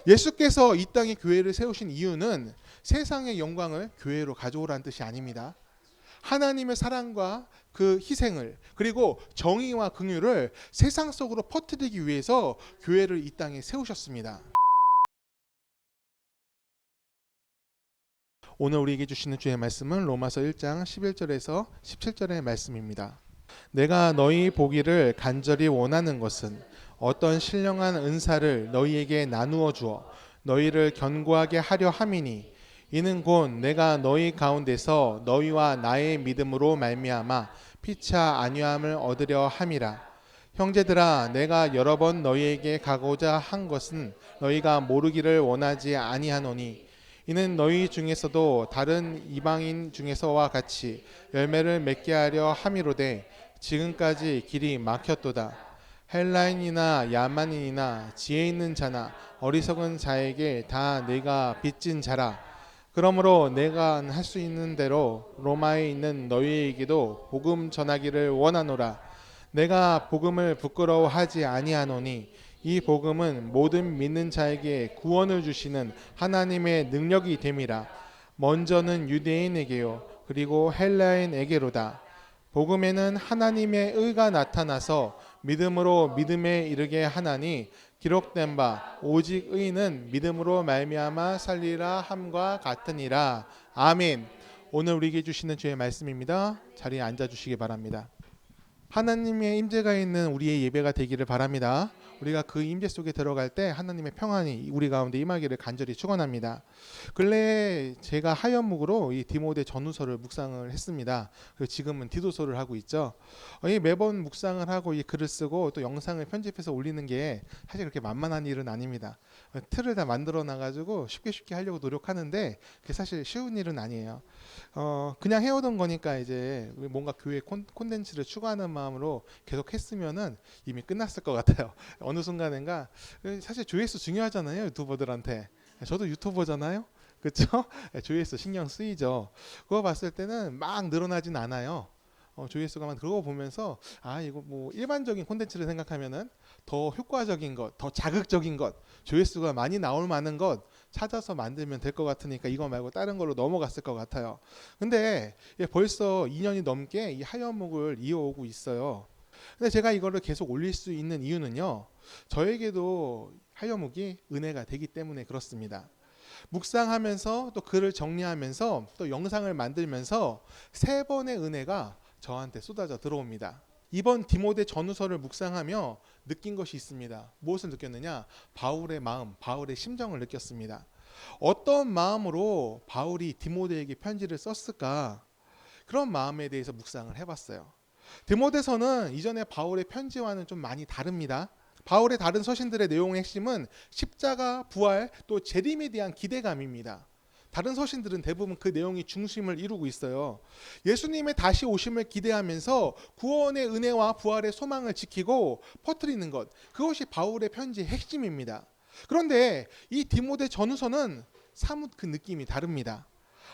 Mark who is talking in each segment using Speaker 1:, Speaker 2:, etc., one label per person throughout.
Speaker 1: 예수께서 이 땅에 교회를 세우신 이유는 세상의 영광을 교회로 가져오라는 뜻이 아닙니다. 하나님의 사랑과 그 희생을, 그리고 정의와 긍휼을 세상 속으로 퍼뜨리기 위해서 교회를 이 땅에 세우셨습니다. 오늘 우리에게 주시는 주의 말씀은 로마서 1장 11절에서 17절의 말씀입니다. 내가 너희 보기를 간절히 원하는 것은 어떤 신령한 은사를 너희에게 나누어 주어 너희를 견고하게 하려 함이니, 이는 곧 내가 너희 가운데서 너희와 나의 믿음으로 말미암아 피차 안위함을 얻으려 함이라. 형제들아, 내가 여러 번 너희에게 가고자 한 것은 너희가 모르기를 원하지 아니하노니, 이는 너희 중에서도 다른 이방인 중에서와 같이 열매를 맺게 하려 함이로되 지금까지 길이 막혔도다. 헬라인이나 야만인이나 지혜 있는 자나 어리석은 자에게 다 내가 빚진 자라. 그러므로 내가 할 수 있는 대로 로마에 있는 너희에게도 복음 전하기를 원하노라. 내가 복음을 부끄러워하지 아니하노니 이 복음은 모든 믿는 자에게 구원을 주시는 하나님의 능력이 됨이라. 먼저는 유대인에게요 그리고 헬라인에게로다. 복음에는 하나님의 의가 나타나서 믿음으로 믿음에 이르게 하나니, 기록된 바 오직 의인은 믿음으로 말미암아 살리라 함과 같으니라. 아멘. 오늘 우리에게 주시는 주의 말씀입니다. 자리에 앉아 주시기 바랍니다. 하나님의 임재가 있는 우리의 예배가 되기를 바랍니다. 우리가 그 임재 속에 들어갈 때 하나님의 평안이 우리 가운데 임하기를 간절히 축원합니다. 근래에 제가 하얀목으로 이 디모데 전후서를 묵상을 했습니다. 그리고 지금은 디도서를 하고 있죠. 매번 묵상을 하고 이 글을 쓰고 또 영상을 편집해서 올리는 게 사실 그렇게 만만한 일은 아닙니다. 틀을 다 만들어 놔가지고 쉽게 하려고 노력하는데 그게 사실 쉬운 일은 아니에요. 그냥 해오던 거니까 이제 뭔가 교회 콘텐츠를 추가하는 마음으로 계속 했으면은 이미 끝났을 것 같아요. 어느 순간인가 사실 조회수 중요하잖아요, 유튜버들한테. 저도 유튜버잖아요, 그렇죠? 조회수 신경 쓰이죠. 그거 봤을 때는 막 늘어나진 않아요. 조회수가만 그거 보면서 이거 뭐 일반적인 콘텐츠를 생각하면은 더 효과적인 것, 더 자극적인 것, 조회수가 많이 나올 만한 것 찾아서 만들면 될 것 같으니까 이거 말고 다른 걸로 넘어갔을 것 같아요. 근데 벌써 2년이 넘게 이 하얀목을 이어오고 있어요. 근데 제가 이거를 계속 올릴 수 있는 이유는요, 저에게도 하얀목이 은혜가 되기 때문에 그렇습니다. 묵상하면서 또 글을 정리하면서 또 영상을 만들면서 3번의 은혜가 저한테 쏟아져 들어옵니다. 이번 디모데 전후서를 묵상하며 느낀 것이 있습니다. 무엇을 느꼈느냐? 바울의 마음, 바울의 심정을 느꼈습니다. 어떤 마음으로 바울이 디모데에게 편지를 썼을까? 그런 마음에 대해서 묵상을 해봤어요. 디모데서는 이전에 바울의 편지와는 좀 많이 다릅니다. 바울의 다른 서신들의 내용의 핵심은 십자가, 부활, 또 재림에 대한 기대감입니다. 다른 서신들은 대부분 그 내용이 중심을 이루고 있어요. 예수님의 다시 오심을 기대하면서 구원의 은혜와 부활의 소망을 지키고 퍼뜨리는 것, 그것이 바울의 편지의 핵심입니다. 그런데 이 디모데 전후서는 사뭇 그 느낌이 다릅니다.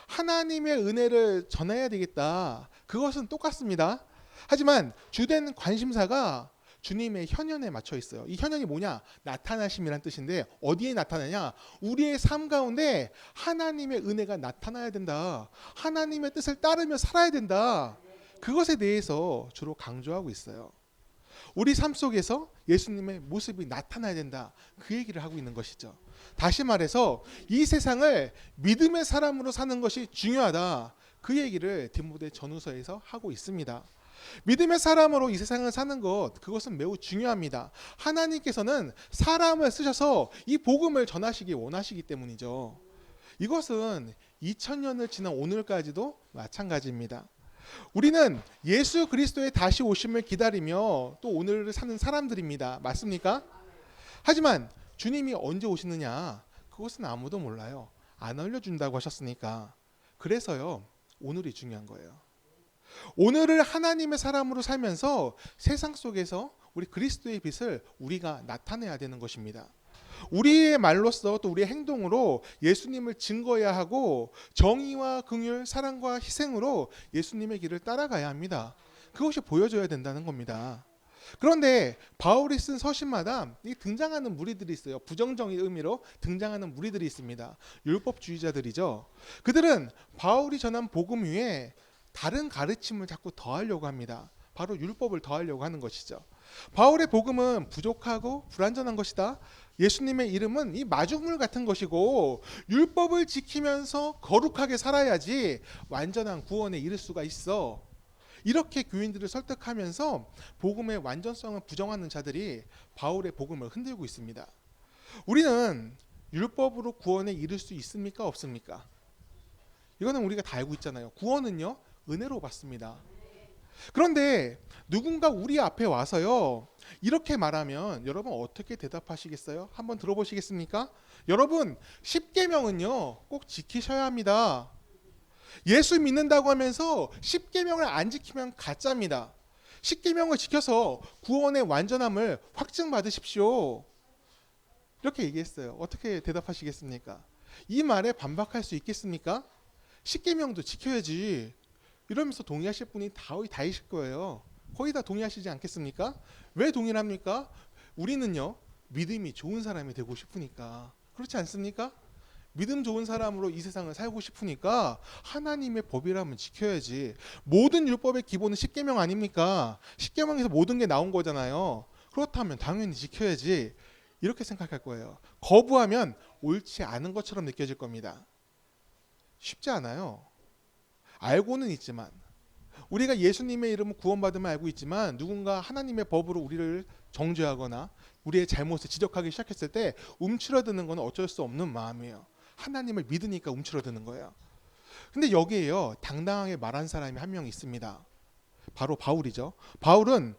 Speaker 1: 하나님의 은혜를 전해야 되겠다, 그것은 똑같습니다. 하지만 주된 관심사가 주님의 현현에 맞춰 있어요. 이 현현이 뭐냐? 나타나심이란 뜻인데 어디에 나타나냐? 우리의 삶 가운데 하나님의 은혜가 나타나야 된다. 하나님의 뜻을 따르며 살아야 된다. 그것에 대해서 주로 강조하고 있어요. 우리 삶 속에서 예수님의 모습이 나타나야 된다. 그 얘기를 하고 있는 것이죠. 다시 말해서 이 세상을 믿음의 사람으로 사는 것이 중요하다. 그 얘기를 디모데 전후서에서 하고 있습니다. 믿음의 사람으로 이 세상을 사는 것, 그것은 매우 중요합니다. 하나님께서는 사람을 쓰셔서 이 복음을 전하시기 원하시기 때문이죠. 이것은 2000년을 지난 오늘까지도 마찬가지입니다. 우리는 예수 그리스도의 다시 오심을 기다리며 또 오늘을 사는 사람들입니다. 맞습니까? 하지만 주님이 언제 오시느냐, 그것은 아무도 몰라요. 안 알려준다고 하셨으니까. 그래서요, 오늘이 중요한 거예요. 오늘을 하나님의 사람으로 살면서 세상 속에서 우리 그리스도의 빛을 우리가 나타내야 되는 것입니다. 우리의 말로써 또 우리의 행동으로 예수님을 증거해야 하고, 정의와 긍휼, 사랑과 희생으로 예수님의 길을 따라가야 합니다. 그것이 보여져야 된다는 겁니다. 그런데 바울이 쓴 서신마다 이 등장하는 무리들이 있어요. 부정적인 의미로 등장하는 무리들이 있습니다. 율법주의자들이죠. 그들은 바울이 전한 복음 위에 다른 가르침을 자꾸 더하려고 합니다. 바로 율법을 더하려고 하는 것이죠. 바울의 복음은 부족하고 불완전한 것이다. 예수님의 이름은 이 마중물 같은 것이고 율법을 지키면서 거룩하게 살아야지 완전한 구원에 이를 수가 있어. 이렇게 교인들을 설득하면서 복음의 완전성을 부정하는 자들이 바울의 복음을 흔들고 있습니다. 우리는 율법으로 구원에 이를 수 있습니까? 없습니까? 이거는 우리가 다 알고 있잖아요. 구원은요, 은혜로 받습니다. 그런데 누군가 우리 앞에 와서요, 이렇게 말하면 여러분 어떻게 대답하시겠어요? 한번 들어보시겠습니까? 여러분, 십계명은요, 꼭 지키셔야 합니다. 예수 믿는다고 하면서 십계명을 안 지키면 가짜입니다. 십계명을 지켜서 구원의 완전함을 확증받으십시오. 이렇게 얘기했어요. 어떻게 대답하시겠습니까? 이 말에 반박할 수 있겠습니까? 십계명도 지켜야지. 이러면서 동의하실 분이 거의 다이실 거예요. 거의 다 동의하시지 않겠습니까? 왜 동의를 합니까? 우리는요, 믿음이 좋은 사람이 되고 싶으니까. 그렇지 않습니까? 믿음 좋은 사람으로 이 세상을 살고 싶으니까 하나님의 법이라면 지켜야지. 모든 율법의 기본은 십계명 아닙니까? 십계명에서 모든 게 나온 거잖아요. 그렇다면 당연히 지켜야지. 이렇게 생각할 거예요. 거부하면 옳지 않은 것처럼 느껴질 겁니다. 쉽지 않아요. 알고는 있지만, 우리가 예수님의 이름을 구원받으면 알고 있지만 누군가 하나님의 법으로 우리를 정죄하거나 우리의 잘못을 지적하기 시작했을 때 움츠러드는 건 어쩔 수 없는 마음이에요. 하나님을 믿으니까 움츠러드는 거예요. 근데 여기에요, 당당하게 말한 사람이 한 명 있습니다. 바로 바울이죠. 바울은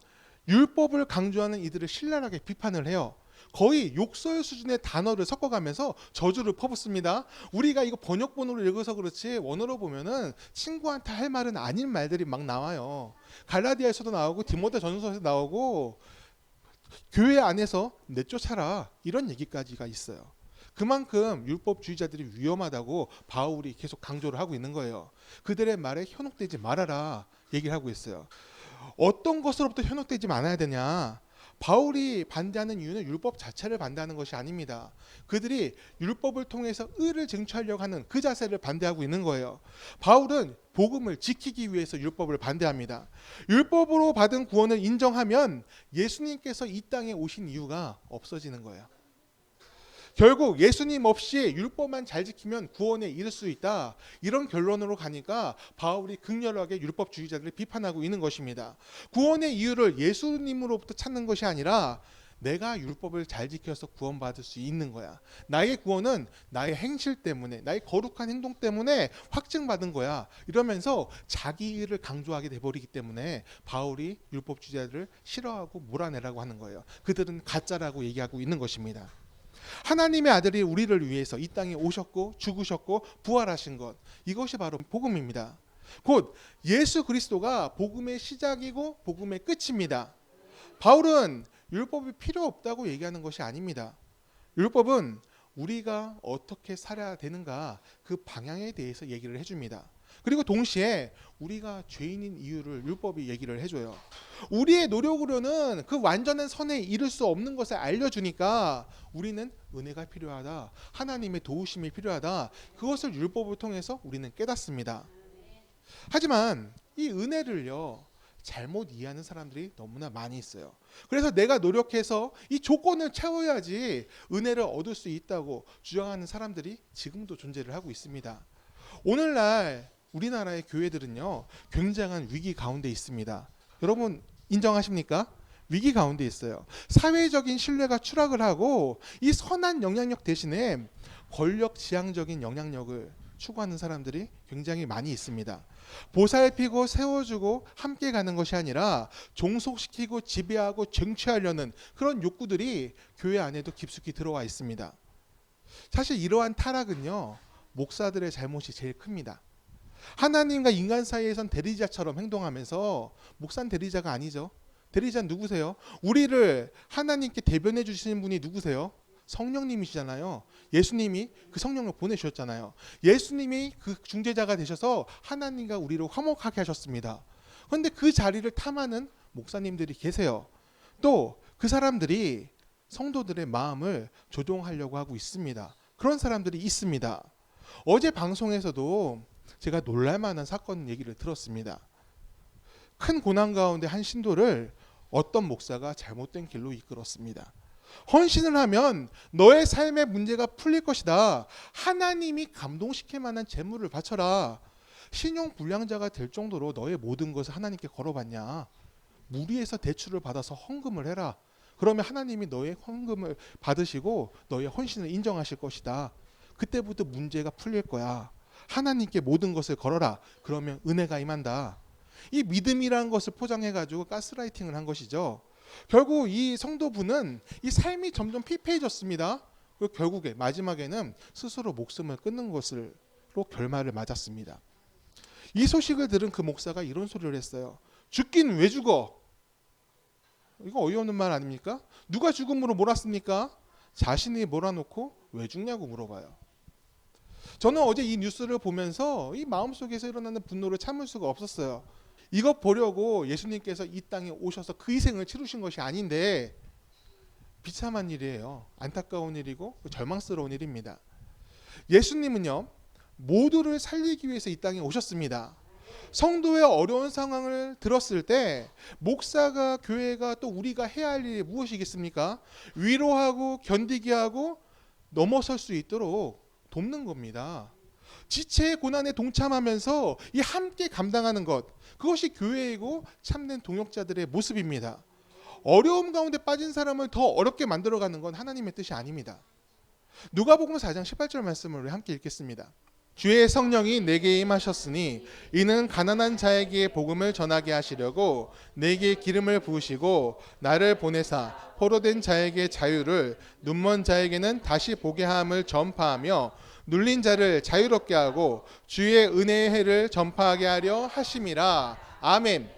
Speaker 1: 율법을 강조하는 이들을 신랄하게 비판을 해요. 거의 욕설 수준의 단어를 섞어가면서 저주를 퍼붓습니다. 우리가 이거 번역본으로 읽어서 그렇지 원어로 보면은 친구한테 할 말은 아닌 말들이 막 나와요. 갈라디아에서도 나오고 디모데전서에서 나오고 교회 안에서 내쫓아라 이런 얘기까지가 있어요. 그만큼 율법주의자들이 위험하다고 바울이 계속 강조를 하고 있는 거예요. 그들의 말에 현혹되지 말아라 얘기를 하고 있어요. 어떤 것으로부터 현혹되지 말아야 되냐? 바울이 반대하는 이유는 율법 자체를 반대하는 것이 아닙니다. 그들이 율법을 통해서 의를 쟁취하려고 하는 그 자세를 반대하고 있는 거예요. 바울은 복음을 지키기 위해서 율법을 반대합니다. 율법으로 받은 구원을 인정하면 예수님께서 이 땅에 오신 이유가 없어지는 거예요. 결국 예수님 없이 율법만 잘 지키면 구원에 이를 수 있다. 이런 결론으로 가니까 바울이 극렬하게 율법주의자들을 비판하고 있는 것입니다. 구원의 이유를 예수님으로부터 찾는 것이 아니라 내가 율법을 잘 지켜서 구원받을 수 있는 거야. 나의 구원은 나의 행실 때문에, 나의 거룩한 행동 때문에 확증받은 거야. 이러면서 자기 일을 강조하게 돼버리기 때문에 바울이 율법주의자들을 싫어하고 몰아내라고 하는 거예요. 그들은 가짜라고 얘기하고 있는 것입니다. 하나님의 아들이 우리를 위해서 이 땅에 오셨고 죽으셨고 부활하신 것, 이것이 바로 복음입니다. 곧 예수 그리스도가 복음의 시작이고 복음의 끝입니다. 바울은 율법이 필요 없다고 얘기하는 것이 아닙니다. 율법은 우리가 어떻게 살아야 되는가 그 방향에 대해서 얘기를 해줍니다. 그리고 동시에 우리가 죄인인 이유를 율법이 얘기를 해줘요. 우리의 노력으로는 그 완전한 선에 이를 수 없는 것을 알려주니까 우리는 은혜가 필요하다. 하나님의 도우심이 필요하다. 그것을 율법을 통해서 우리는 깨닫습니다. 하지만 이 은혜를요, 잘못 이해하는 사람들이 너무나 많이 있어요. 그래서 내가 노력해서 이 조건을 채워야지 은혜를 얻을 수 있다고 주장하는 사람들이 지금도 존재를 하고 있습니다. 오늘날 우리나라의 교회들은요, 굉장한 위기 가운데 있습니다. 여러분 인정하십니까? 위기 가운데 있어요. 사회적인 신뢰가 추락을 하고 이 선한 영향력 대신에 권력 지향적인 영향력을 추구하는 사람들이 굉장히 많이 있습니다. 보살피고 세워주고 함께 가는 것이 아니라 종속시키고 지배하고 쟁취하려는 그런 욕구들이 교회 안에도 깊숙이 들어와 있습니다. 사실 이러한 타락은요, 목사들의 잘못이 제일 큽니다. 하나님과 인간 사이에선 대리자처럼 행동하면서, 목사는 대리자가 아니죠. 대리자는 누구세요? 우리를 하나님께 대변해 주시는 분이 누구세요? 성령님이시잖아요. 예수님이 그 성령을 보내주셨잖아요. 예수님이 그 중재자가 되셔서 하나님과 우리를 화목하게 하셨습니다. 그런데 그 자리를 탐하는 목사님들이 계세요. 또 그 사람들이 성도들의 마음을 조종하려고 하고 있습니다. 그런 사람들이 있습니다. 어제 방송에서도 제가 놀랄만한 사건 얘기를 들었습니다. 큰 고난 가운데 한 신도를 어떤 목사가 잘못된 길로 이끌었습니다. 헌신을 하면 너의 삶의 문제가 풀릴 것이다. 하나님이 감동시킬 만한 재물을 바쳐라. 신용 불량자가 될 정도로 너의 모든 것을 하나님께 걸어봤냐. 무리해서 대출을 받아서 헌금을 해라. 그러면 하나님이 너의 헌금을 받으시고 너의 헌신을 인정하실 것이다. 그때부터 문제가 풀릴 거야. 하나님께 모든 것을 걸어라. 그러면 은혜가 임한다. 이 믿음이라는 것을 포장해가지고 가스라이팅을 한 것이죠. 결국 이 성도분은 이 삶이 점점 피폐해졌습니다. 그리고 결국에 마지막에는 스스로 목숨을 끊는 것으로 결말을 맞았습니다. 이 소식을 들은 그 목사가 이런 소리를 했어요. 죽긴 왜 죽어? 이거 어이없는 말 아닙니까? 누가 죽음으로 몰았습니까? 자신이 몰아놓고 왜 죽냐고 물어봐요. 저는 어제 이 뉴스를 보면서 이 마음속에서 일어나는 분노를 참을 수가 없었어요. 이것 보려고 예수님께서 이 땅에 오셔서 그 희생을 치르신 것이 아닌데 비참한 일이에요. 안타까운 일이고 절망스러운 일입니다. 예수님은요, 모두를 살리기 위해서 이 땅에 오셨습니다. 성도의 어려운 상황을 들었을 때 목사가, 교회가, 또 우리가 해야 할 일이 무엇이겠습니까? 위로하고 견디게 하고 넘어설 수 있도록 돕는 겁니다. 지체의 고난에 동참하면서 이 함께 감당하는 것, 그것이 교회이고 참된 동역자들의 모습입니다. 어려움 가운데 빠진 사람을 더 어렵게 만들어가는 건 하나님의 뜻이 아닙니다. 누가복음 4장 18절 말씀을 함께 읽겠습니다. 주의 성령이 내게 임하셨으니 이는 가난한 자에게 복음을 전하게 하시려고 내게 기름을 부으시고 나를 보내사 포로된 자에게 자유를, 눈먼 자에게는 다시 보게 함을 전파하며 눌린 자를 자유롭게 하고 주의 은혜의 해를 전파하게 하려 하심이라. 아멘.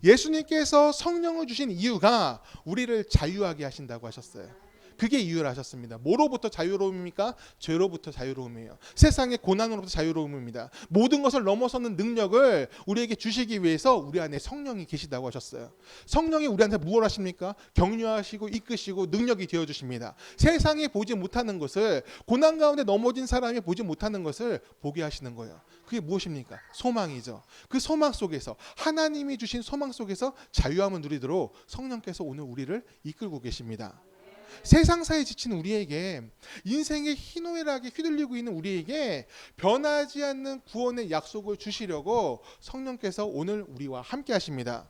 Speaker 1: 예수님께서 성령을 주신 이유가 우리를 자유하게 하신다고 하셨어요. 그게 이유를 하셨습니다. 뭐로부터 자유로움입니까? 죄로부터 자유로움이에요. 세상의 고난으로부터 자유로움입니다. 모든 것을 넘어서는 능력을 우리에게 주시기 위해서 우리 안에 성령이 계시다고 하셨어요. 성령이 우리한테 무엇을 하십니까? 격려하시고 이끄시고 능력이 되어주십니다. 세상이 보지 못하는 것을, 고난 가운데 넘어진 사람이 보지 못하는 것을 보게 하시는 거예요. 그게 무엇입니까? 소망이죠. 그 소망 속에서, 하나님이 주신 소망 속에서 자유함을 누리도록 성령께서 오늘 우리를 이끌고 계십니다. 세상사에 지친 우리에게, 인생의 희노애락에 휘둘리고 있는 우리에게 변하지 않는 구원의 약속을 주시려고 성령께서 오늘 우리와 함께 하십니다.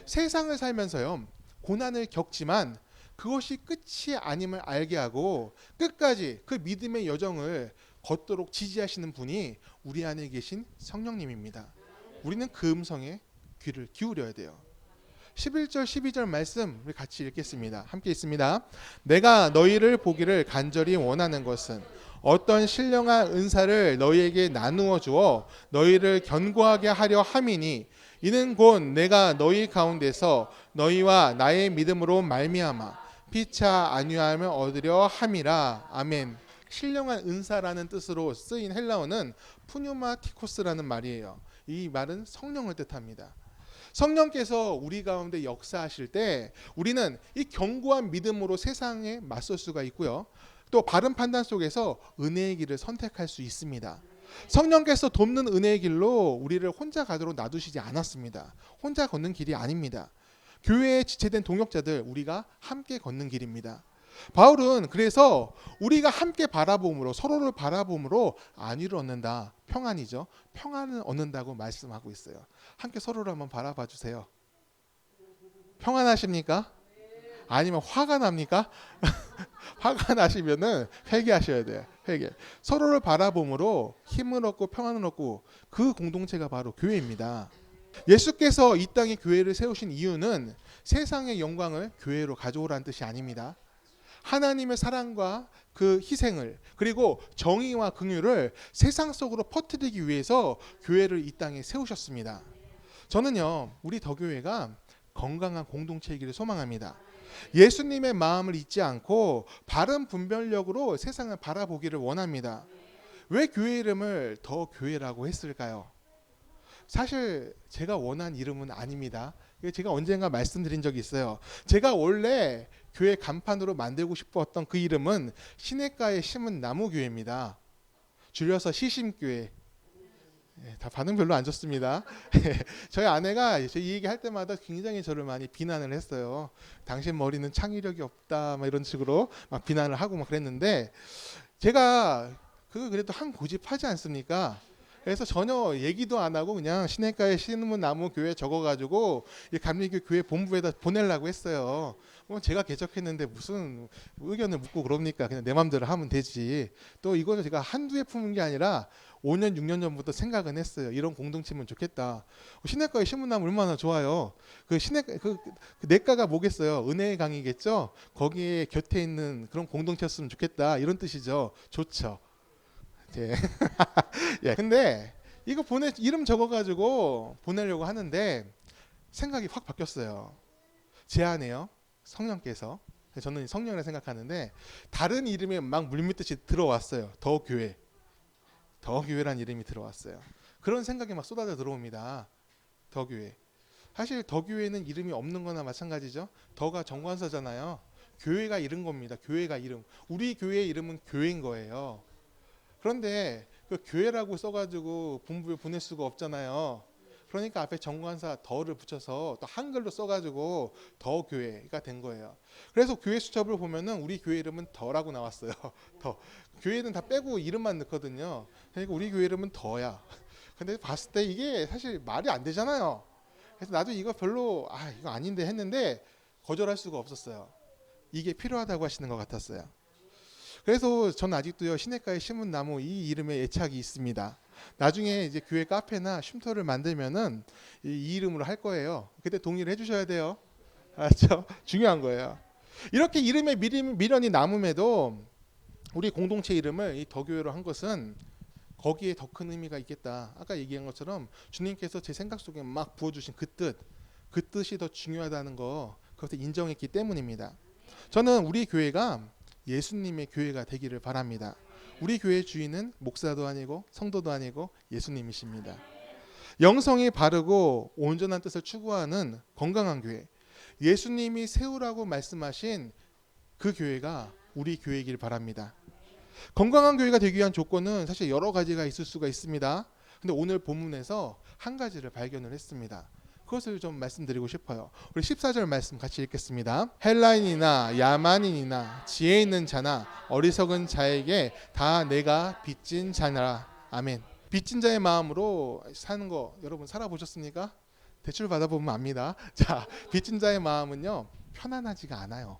Speaker 1: 세상을 살면서요, 고난을 겪지만 그것이 끝이 아님을 알게 하고 끝까지 그 믿음의 여정을 걷도록 지지하시는 분이 우리 안에 계신 성령님입니다. 우리는 그 음성에 귀를 기울여야 돼요. 11절 12절 말씀 우리 같이 읽겠습니다. 함께 있습니다. 내가 너희를 보기를 간절히 원하는 것은 어떤 신령한 은사를 너희에게 나누어 주어 너희를 견고하게 하려 함이니 이는 곧 내가 너희 가운데서 너희와 나의 믿음으로 말미암아 피차 안위함을 얻으려 함이라. 아멘. 신령한 은사라는 뜻으로 쓰인 헬라어는 푸뉴마티코스라는 말이에요. 이 말은 성령을 뜻합니다. 성령께서 우리 가운데 역사하실 때 우리는 이 견고한 믿음으로 세상에 맞설 수가 있고요. 또 바른 판단 속에서 은혜의 길을 선택할 수 있습니다. 성령께서 돕는 은혜의 길로 우리를 혼자 가도록 놔두시지 않았습니다. 혼자 걷는 길이 아닙니다. 교회에 지체된 동역자들, 우리가 함께 걷는 길입니다. 바울은 그래서 우리가 함께 바라봄으로, 서로를 바라봄으로 안위를 얻는다. 평안이죠. 평안을 얻는다고 말씀하고 있어요. 함께 서로를 한번 바라봐 주세요. 평안하십니까? 아니면 화가 납니까? 화가 나시면은 회개하셔야 돼요. 회개. 서로를 바라봄으로 힘을 얻고 평안을 얻고, 그 공동체가 바로 교회입니다. 예수께서 이 땅에 교회를 세우신 이유는 세상의 영광을 교회로 가져오라는 뜻이 아닙니다. 하나님의 사랑과 그 희생을, 그리고 정의와 긍휼을 세상 속으로 퍼뜨리기 위해서 교회를 이 땅에 세우셨습니다. 저는요, 우리 더교회가 건강한 공동체이기를 소망합니다. 예수님의 마음을 잊지 않고 바른 분별력으로 세상을 바라보기를 원합니다. 왜 교회 이름을 더 교회라고 했을까요? 사실 제가 원한 이름은 아닙니다. 제가 언젠가 말씀드린 적이 있어요. 제가 원래 교회 간판으로 만들고 싶었던 그 이름은 시냇가에 심은 나무 교회입니다. 줄여서 시심교회. 다 반응 별로 안 좋습니다. 저희 아내가 이 얘기 할 때마다 굉장히 저를 많이 비난을 했어요. 당신 머리는 창의력이 없다, 막 이런 식으로 막 비난을 하고 막 그랬는데, 제가 그래도 한 고집하지 않습니까? 그래서 전혀 얘기도 안 하고 그냥 시냇가에 심은 나무 교회 적어가지고 감리교 교회 본부에다 보내려고 했어요. 제가 개척했는데 무슨 의견을 묻고 그럽니까? 그냥 내 맘대로 하면 되지. 또 이거는 제가 한두 해 품은 게 아니라 5년, 6년 전부터 생각은 했어요. 이런 공동체면 좋겠다. 시냇가에 심은 나무 얼마나 좋아요. 그 냇가가 뭐겠어요? 은혜의 강이겠죠? 거기에 곁에 있는 그런 공동체였으면 좋겠다. 이런 뜻이죠. 좋죠. 예. 예. 근데 이거 이름 적어가지고 보내려고 하는데 생각이 확 바뀌었어요. 제 안에요. 성령께서, 저는 성령이라 생각하는데 다른 이름이 막 물밀듯이 들어왔어요. 더 교회란 이름이 들어왔어요. 그런 생각이 막 쏟아져 들어옵니다. 더 교회. 사실 더 교회는 이름이 없는 거나 마찬가지죠. 더가 정관사잖아요. 교회가 이른 겁니다. 교회가 이름. 우리 교회의 이름은 교회인 거예요. 그런데 그 교회라고 써가지고 본부에 보낼 수가 없잖아요. 그러니까 앞에 정관사 더를 붙여서 또 한글로 써가지고 더 교회가 된 거예요. 그래서 교회 수첩을 보면은 우리 교회 이름은 더라고 나왔어요. 더. 교회는 다 빼고 이름만 넣거든요. 그러니까 우리 교회 이름은 더야. 근데 봤을 때 이게 사실 말이 안 되잖아요. 그래서 나도 이거 별로 이거 아닌데 했는데 거절할 수가 없었어요. 이게 필요하다고 하시는 것 같았어요. 그래서 저는 아직도요 시냇가에 심은 나무 이 이름에 애착이 있습니다. 나중에 이제 교회 카페나 쉼터를 만들면은 이 이름으로 할 거예요. 그때 동의를 해주셔야 돼요. 알았죠? 중요한 거예요. 이렇게 이름에 미련이 남음에도 우리 공동체 이름을 이 더교회로 한 것은 거기에 더 큰 의미가 있겠다. 아까 얘기한 것처럼 주님께서 제 생각 속에 막 부어주신 그 뜻이 더 중요하다는 거 그것을 인정했기 때문입니다. 저는 우리 교회가 예수님의 교회가 되기를 바랍니다. 우리 교회 주인은 목사도 아니고 성도도 아니고 예수님이십니다. 영성이 바르고 온전한 뜻을 추구하는 건강한 교회, 예수님이 세우라고 말씀하신 그 교회가 우리 교회이길 바랍니다. 건강한 교회가 되기 위한 조건은 사실 여러 가지가 있을 수가 있습니다. 근데 오늘 본문에서 한 가지를 발견을 했습니다. 그것을 좀 말씀드리고 싶어요. 우리 14절 말씀 같이 읽겠습니다. 헬라인이나 야만인이나 지혜 있는 자나 어리석은 자에게 다 내가 빚진 자라. 아멘. 빚진 자의 마음으로 사는 거 여러분 살아보셨습니까? 대출 받아보면 압니다. 자, 빚진 자의 마음은요 편안하지가 않아요.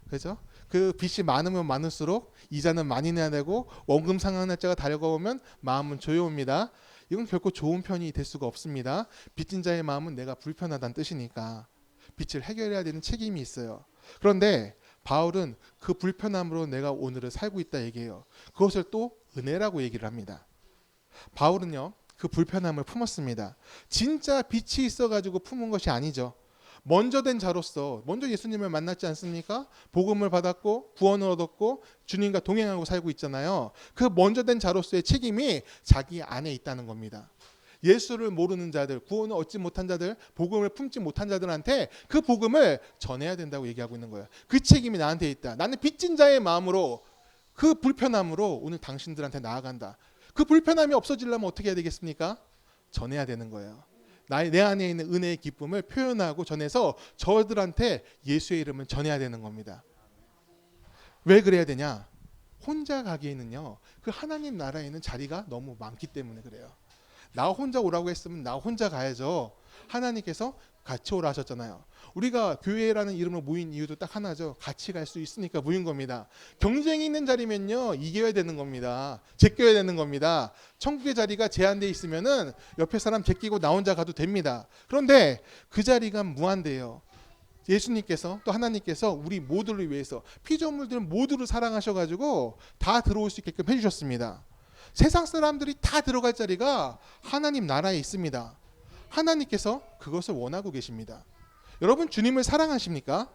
Speaker 1: 그렇죠? 그 빚이 많으면 많을수록 이자는 많이 내야 되고 원금 상환 날짜가 다가오면 마음은 조여옵니다. 이건 결코 좋은 편이 될 수가 없습니다. 빚진 자의 마음은 내가 불편하다는 뜻이니까 빚을 해결해야 되는 책임이 있어요. 그런데 바울은 그 불편함으로 내가 오늘을 살고 있다 얘기해요. 그것을 또 은혜라고 얘기를 합니다. 바울은요 그 불편함을 품었습니다. 진짜 빚이 있어가지고 품은 것이 아니죠. 먼저 된 자로서 먼저 예수님을 만났지 않습니까? 복음을 받았고 구원을 얻었고 주님과 동행하고 살고 있잖아요. 그 먼저 된 자로서의 책임이 자기 안에 있다는 겁니다. 예수를 모르는 자들, 구원을 얻지 못한 자들, 복음을 품지 못한 자들한테 그 복음을 전해야 된다고 얘기하고 있는 거예요. 그 책임이 나한테 있다. 나는 빚진 자의 마음으로 그 불편함으로 오늘 당신들한테 나아간다. 그 불편함이 없어지려면 어떻게 해야 되겠습니까? 전해야 되는 거예요. 내 안에 있는 은혜의 기쁨을 표현하고 전해서 저들한테 예수의 이름을 전해야 되는 겁니다. 왜 그래야 되냐? 혼자 가기에는요 그 하나님 나라에 있는 자리가 너무 많기 때문에 그래요. 나 혼자 오라고 했으면 나 혼자 가야죠. 하나님께서 같이 오라 하셨잖아요. 우리가 교회라는 이름으로 모인 이유도 딱 하나죠. 같이 갈 수 있으니까 모인 겁니다. 경쟁이 있는 자리면요 이겨야 되는 겁니다. 제껴야 되는 겁니다. 천국의 자리가 제한되어 있으면은 옆에 사람 제끼고 나 혼자 가도 됩니다. 그런데 그 자리가 무한대요. 예수님께서 또 하나님께서 우리 모두를 위해서 피조물들 모두를 사랑하셔가지고 다 들어올 수 있게끔 해주셨습니다. 세상 사람들이 다 들어갈 자리가 하나님 나라에 있습니다. 하나님께서 그것을 원하고 계십니다. 여러분 주님을 사랑하십니까?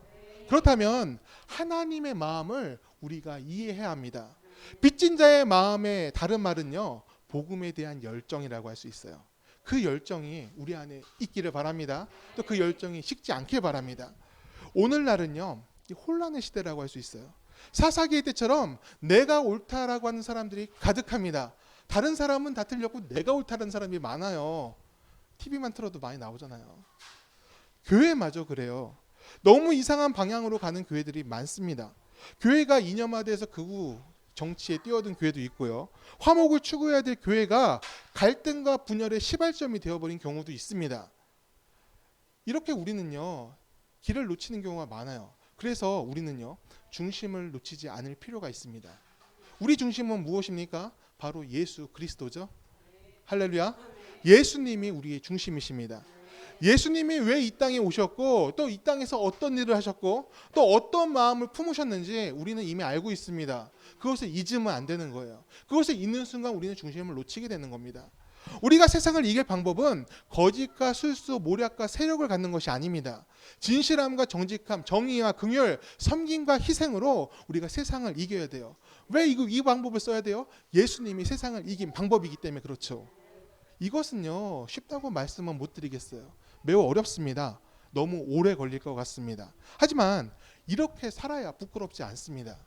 Speaker 1: 그렇다면 하나님의 마음을 우리가 이해해야 합니다. 빚진 자의 마음의 다른 말은요 복음에 대한 열정이라고 할 수 있어요. 그 열정이 우리 안에 있기를 바랍니다. 또 그 열정이 식지 않길 바랍니다. 오늘날은요, 이 혼란의 시대라고 할 수 있어요. 사사기의 때처럼 내가 옳다라고 하는 사람들이 가득합니다. 다른 사람은 다 틀렸고 내가 옳다는 사람이 많아요. TV만 틀어도 많이 나오잖아요. 교회마저 그래요. 너무 이상한 방향으로 가는 교회들이 많습니다. 교회가 이념화돼서 극우 정치에 뛰어든 교회도 있고요. 화목을 추구해야 될 교회가 갈등과 분열의 시발점이 되어버린 경우도 있습니다. 이렇게 우리는요, 길을 놓치는 경우가 많아요. 그래서 우리는요, 중심을 놓치지 않을 필요가 있습니다. 우리 중심은 무엇입니까? 바로 예수 그리스도죠. 할렐루야. 예수님이 우리의 중심이십니다. 예수님이 왜 이 땅에 오셨고 또 이 땅에서 어떤 일을 하셨고 또 어떤 마음을 품으셨는지 우리는 이미 알고 있습니다. 그것을 잊으면 안 되는 거예요. 그것을 잊는 순간 우리는 중심을 놓치게 되는 겁니다. 우리가 세상을 이길 방법은 거짓과 술수, 모략과 세력을 갖는 것이 아닙니다. 진실함과 정직함, 정의와 긍휼, 섬김과 희생으로 우리가 세상을 이겨야 돼요. 왜 이 방법을 써야 돼요? 예수님이 세상을 이긴 방법이기 때문에 그렇죠. 이것은요, 쉽다고 말씀은 못 드리겠어요. 매우 어렵습니다. 너무 오래 걸릴 것 같습니다. 하지만 이렇게 살아야 부끄럽지 않습니다.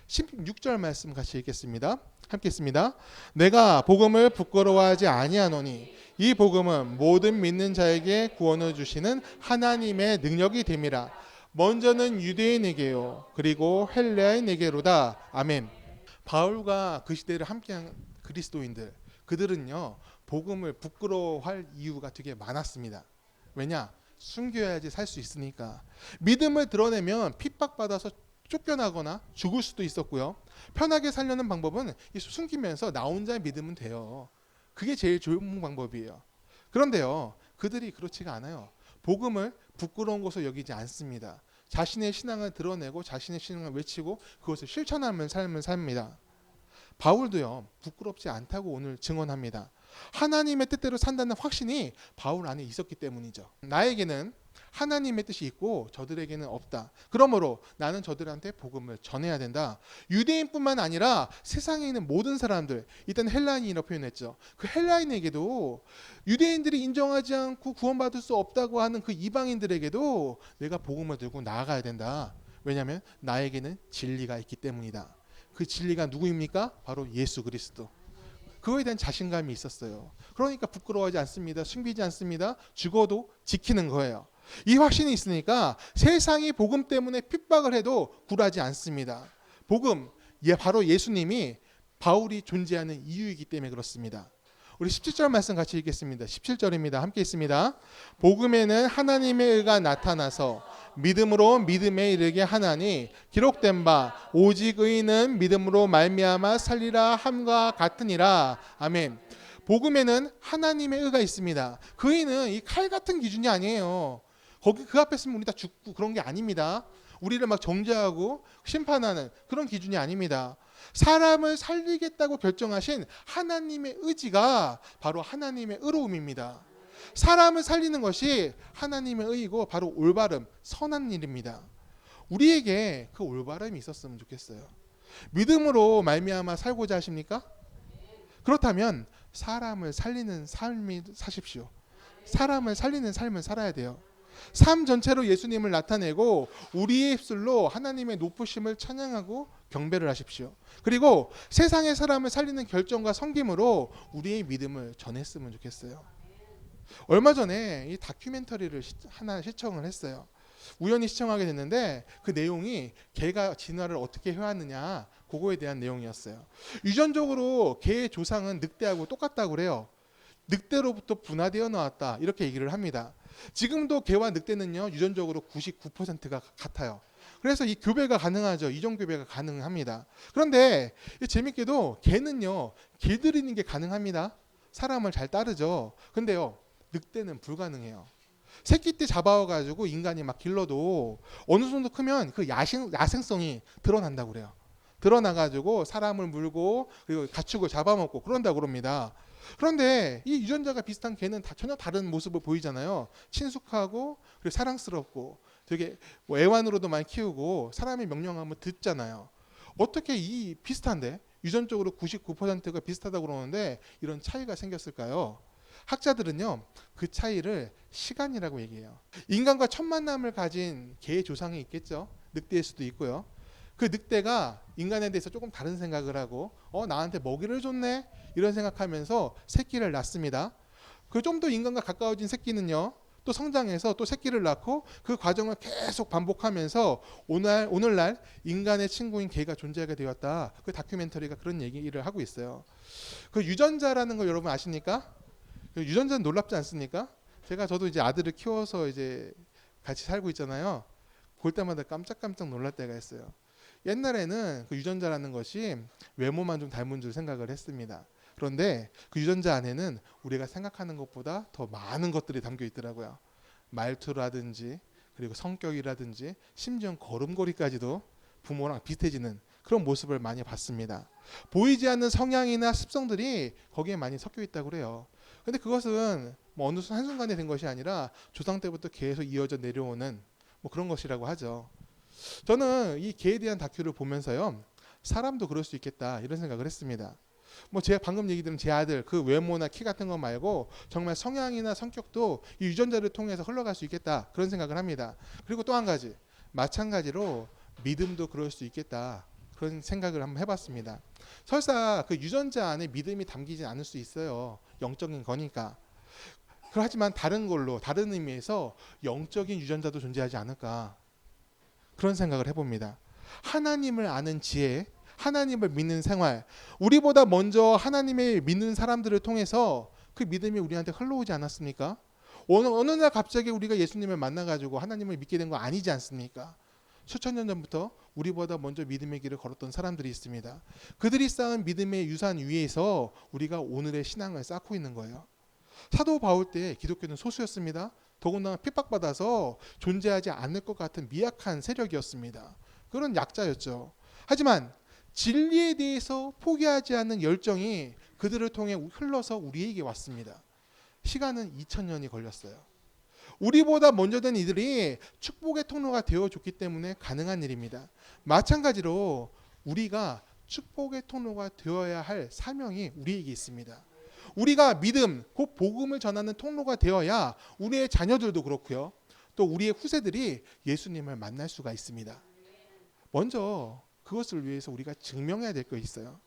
Speaker 1: 16절 말씀 같이 읽겠습니다. 함께 읽습니다. 내가 복음을 부끄러워하지 아니하노니 이 복음은 모든 믿는 자에게 구원을 주시는 하나님의 능력이 됨이라. 먼저는 유대인에게요 그리고 헬레인에게로다. 아멘. 바울과 그 시대를 함께한 그리스도인들, 그들은요 복음을 부끄러워할 이유가 되게 많았습니다. 왜냐? 숨겨야지 살 수 있으니까. 믿음을 드러내면 핍박받아서 쫓겨나거나 죽을 수도 있었고요. 편하게 살려는 방법은 숨기면서 나 혼자 믿으면 돼요. 그게 제일 좋은 방법이에요. 그런데요, 그들이 그렇지가 않아요. 복음을 부끄러운 것으로 여기지 않습니다. 자신의 신앙을 드러내고 자신의 신앙을 외치고 그것을 실천하는 삶을 삽니다. 바울도요, 부끄럽지 않다고 오늘 증언합니다. 하나님의 뜻대로 산다는 확신이 바울 안에 있었기 때문이죠. 나에게는 하나님의 뜻이 있고 저들에게는 없다. 그러므로 나는 저들한테 복음을 전해야 된다. 유대인뿐만 아니라 세상에 있는 모든 사람들, 일단 헬라인이라고 표현했죠. 그 헬라인에게도 유대인들이 인정하지 않고 구원받을 수 없다고 하는 그 이방인들에게도 내가 복음을 들고 나아가야 된다. 왜냐하면 나에게는 진리가 있기 때문이다. 그 진리가 누구입니까? 바로 예수 그리스도. 그거에 대한 자신감이 있었어요. 그러니까 부끄러워하지 않습니다. 숨기지 않습니다. 죽어도 지키는 거예요. 이 확신이 있으니까 세상이 복음 때문에 핍박을 해도 굴하지 않습니다. 복음, 바로 예수님이 바울이 존재하는 이유이기 때문에 그렇습니다. 우리 17절 말씀 같이 읽겠습니다. 17절입니다. 함께 있습니다. 복음에는 하나님의 의가 나타나서 믿음으로 믿음에 이르게 하나니 기록된 바 오직 의인은 믿음으로 말미암아 살리라 함과 같으니라. 아멘. 복음에는 하나님의 의가 있습니다. 그 의는 이 칼 같은 기준이 아니에요. 거기 그 앞에 있으면 우리 다 죽고 그런 게 아닙니다. 우리를 막 정죄하고 심판하는 그런 기준이 아닙니다. 사람을 살리겠다고 결정하신 하나님의 의지가 바로 하나님의 의로움입니다. 사람을 살리는 것이 하나님의 의이고 바로 올바름, 선한 일입니다. 우리에게 그 올바름이 있었으면 좋겠어요. 믿음으로 말미암아 살고자 하십니까? 그렇다면 사람을 살리는 삶이 사십시오. 사람을 살리는 삶을 살아야 돼요. 삶 전체로 예수님을 나타내고 우리의 입술로 하나님의 높으심을 찬양하고 경배를 하십시오. 그리고 세상의 사람을 살리는 결정과 섬김으로 우리의 믿음을 전했으면 좋겠어요. 얼마 전에 이 다큐멘터리를 하나 시청을 했어요. 우연히 시청하게 됐는데 그 내용이 개가 진화를 어떻게 해왔느냐 그거에 대한 내용이었어요. 유전적으로 개의 조상은 늑대하고 똑같다고 그래요. 늑대로부터 분화되어 나왔다 이렇게 얘기를 합니다. 지금도 개와 늑대는요 유전적으로 99%가 같아요. 그래서 이 교배가 가능하죠. 이종 교배가 가능합니다. 그런데 재밌게도 개는요 길들이는 게 가능합니다. 사람을 잘 따르죠. 근데요 늑대는 불가능해요. 새끼 때 잡아와가지고 인간이 막 길러도 어느 정도 크면 그 야생성이 드러난다고 그래요. 드러나가지고 사람을 물고 그리고 가축을 잡아먹고 그런다고 그럽니다. 그런데 이 유전자가 비슷한 개는 전혀 다른 모습을 보이잖아요. 친숙하고 그리고 사랑스럽고 되게 애완으로도 많이 키우고 사람의 명령함을 듣잖아요. 어떻게 이 비슷한데 유전적으로 99%가 비슷하다고 그러는데 이런 차이가 생겼을까요? 학자들은요, 그 차이를 시간이라고 얘기해요. 인간과 첫 만남을 가진 개의 조상이 있겠죠. 늑대일 수도 있고요. 그 늑대가 인간에 대해서 조금 다른 생각을 하고 나한테 먹이를 줬네 이런 생각하면서 새끼를 낳습니다. 그 좀 더 인간과 가까워진 새끼는요, 또 성장해서 또 새끼를 낳고 그 과정을 계속 반복하면서 오늘날 인간의 친구인 개가 존재하게 되었다. 그 다큐멘터리가 그런 얘기를 하고 있어요. 그 유전자라는 거 여러분 아십니까? 그 유전자는 놀랍지 않습니까? 저도 이제 아들을 키워서 이제 같이 살고 있잖아요. 볼 때마다 깜짝깜짝 놀랄 때가 있어요. 옛날에는 그 유전자라는 것이 외모만 좀 닮은 줄 생각을 했습니다. 그런데 그 유전자 안에는 우리가 생각하는 것보다 더 많은 것들이 담겨 있더라고요. 말투라든지 그리고 성격이라든지 심지어 걸음걸이까지도 부모랑 비슷해지는 그런 모습을 많이 봤습니다. 보이지 않는 성향이나 습성들이 거기에 많이 섞여 있다고 그래요. 근데 그것은 뭐 어느 한순간에 된 것이 아니라 조상 때부터 계속 이어져 내려오는 뭐 그런 것이라고 하죠. 저는 이 개에 대한 다큐를 보면서요, 사람도 그럴 수 있겠다 이런 생각을 했습니다. 뭐 제가 방금 얘기 들은 제 아들 그 외모나 키 같은 거 말고 정말 성향이나 성격도 이 유전자를 통해서 흘러갈 수 있겠다 그런 생각을 합니다. 그리고 또 한 가지, 마찬가지로 믿음도 그럴 수 있겠다 그런 생각을 한번 해봤습니다. 설사 그 유전자 안에 믿음이 담기지 않을 수 있어요. 영적인 거니까. 그렇지만 다른 걸로 다른 의미에서 영적인 유전자도 존재하지 않을까 그런 생각을 해봅니다. 하나님을 아는 지혜, 하나님을 믿는 생활, 우리보다 먼저 하나님을 믿는 사람들을 통해서 그 믿음이 우리한테 흘러오지 않았습니까? 어느 날 갑자기 우리가 예수님을 만나가지고 하나님을 믿게 된 거 아니지 않습니까? 수천 년 전부터 우리보다 먼저 믿음의 길을 걸었던 사람들이 있습니다. 그들이 쌓은 믿음의 유산 위에서 우리가 오늘의 신앙을 쌓고 있는 거예요. 사도 바울 때 기독교는 소수였습니다. 더군다나 핍박받아서 존재하지 않을 것 같은 미약한 세력이었습니다. 그런 약자였죠. 하지만 진리에 대해서 포기하지 않는 열정이 그들을 통해 흘러서 우리에게 왔습니다. 시간은 2000년이 걸렸어요. 우리보다 먼저 된 이들이 축복의 통로가 되어줬기 때문에 가능한 일입니다. 마찬가지로 우리가 축복의 통로가 되어야 할 사명이 우리에게 있습니다. 우리가 믿음, 곧 복음을 전하는 통로가 되어야 우리의 자녀들도 그렇고요. 또 우리의 후세들이 예수님을 만날 수가 있습니다. 먼저 그것을 위해서 우리가 증명해야 될 것이 있어요.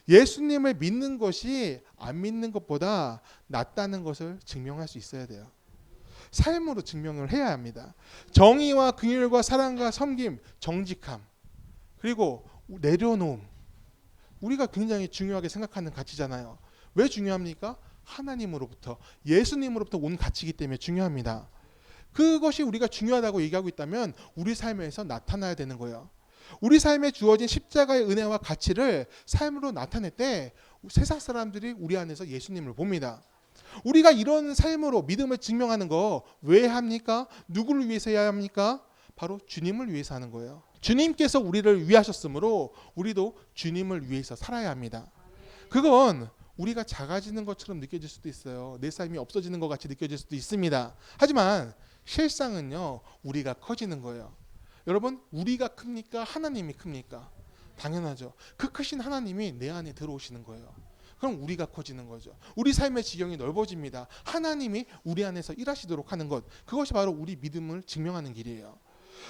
Speaker 1: 예수님을 믿는 것이 안 믿는 것보다 낫다는 것을 증명할 수 있어야 돼요. 삶으로 증명을 해야 합니다. 정의와 긍휼과 사랑과 섬김, 정직함, 그리고 내려놓음. 우리가 굉장히 중요하게 생각하는 가치잖아요. 왜 중요합니까? 하나님으로부터, 예수님으로부터 온 가치이기 때문에 중요합니다. 그것이 우리가 중요하다고 얘기하고 있다면 우리 삶에서 나타나야 되는 거예요. 우리 삶에 주어진 십자가의 은혜와 가치를 삶으로 나타낼 때 세상 사람들이 우리 안에서 예수님을 봅니다. 우리가 이런 삶으로 믿음을 증명하는 거 왜 합니까? 누구를 위해서 해야 합니까? 바로 주님을 위해서 하는 거예요. 주님께서 우리를 위하셨으므로 우리도 주님을 위해서 살아야 합니다. 그건 우리가 작아지는 것처럼 느껴질 수도 있어요. 내 삶이 없어지는 것 같이 느껴질 수도 있습니다. 하지만 실상은요, 우리가 커지는 거예요. 여러분, 우리가 큽니까? 하나님이 큽니까? 당연하죠. 그 크신 하나님이 내 안에 들어오시는 거예요. 그럼 우리가 커지는 거죠. 우리 삶의 지경이 넓어집니다. 하나님이 우리 안에서 일하시도록 하는 것, 그것이 바로 우리 믿음을 증명하는 길이에요.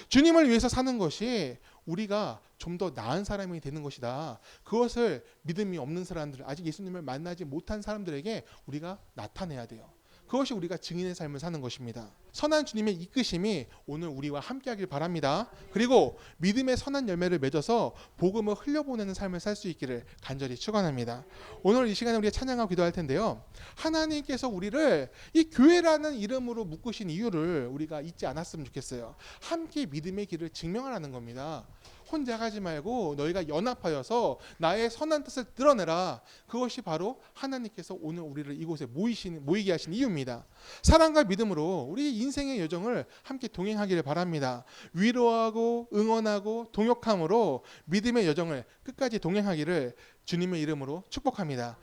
Speaker 1: 주님을 위해서 사는 것이 우리가 좀 더 나은 사람이 되는 것이다. 그것을 믿음이 없는 사람들, 아직 예수님을 만나지 못한 사람들에게 우리가 나타내야 돼요. 그것이 우리가 증인의 삶을 사는 것입니다. 선한 주님의 이끄심이 오늘 우리와 함께하길 바랍니다. 그리고 믿음의 선한 열매를 맺어서 복음을 흘려보내는 삶을 살 수 있기를 간절히 축원합니다. 오늘 이 시간에 우리가 찬양하고 기도할 텐데요. 하나님께서 우리를 이 교회라는 이름으로 묶으신 이유를 우리가 잊지 않았으면 좋겠어요. 함께 믿음의 길을 증명하라는 겁니다. 혼자 가지 말고 너희가 연합하여서 나의 선한 뜻을 드러내라. 그것이 바로 하나님께서 오늘 우리를 이곳에 모이게 하신 이유입니다. 사랑과 믿음으로 우리 인생의 여정을 함께 동행하기를 바랍니다. 위로하고 응원하고 동역함으로 믿음의 여정을 끝까지 동행하기를 주님의 이름으로 축복합니다.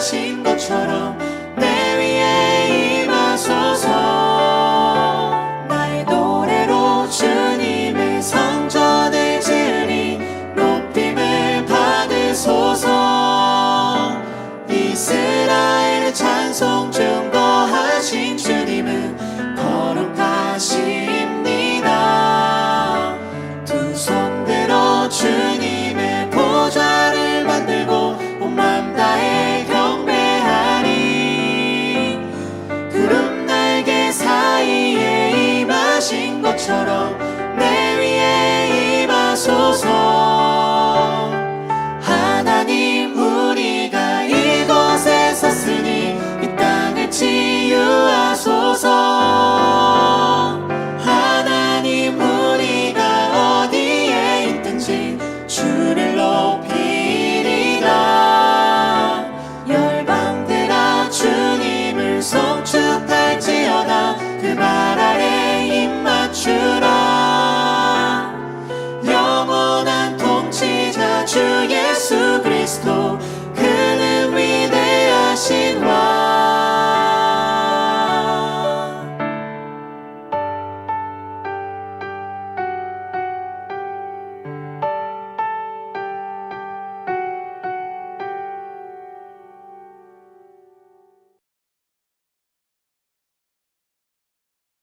Speaker 2: 인도하신 것처럼 내 위에 임하소서. 나의 노래로 주님의 성전을 지으니 높임을 받으소서. 이스라엘의 찬송 중 거하신 주님은 거룩하십니다. 두 손 들어 주님의 보좌를 만들고 온 맘 다해 경배하리. 구름 날개 사이에 임하신 것처럼 내 위에 임하소서. 하나님 우리가 이곳에 섰으니 이 땅을 치유하소서. 하나님 우리가 어디에 있든지 주를 높이리라. 열방들아 주님을 송축할지어다. 그 발 아래 입 맞추라. 영원한 통치자 주 예수 그리스도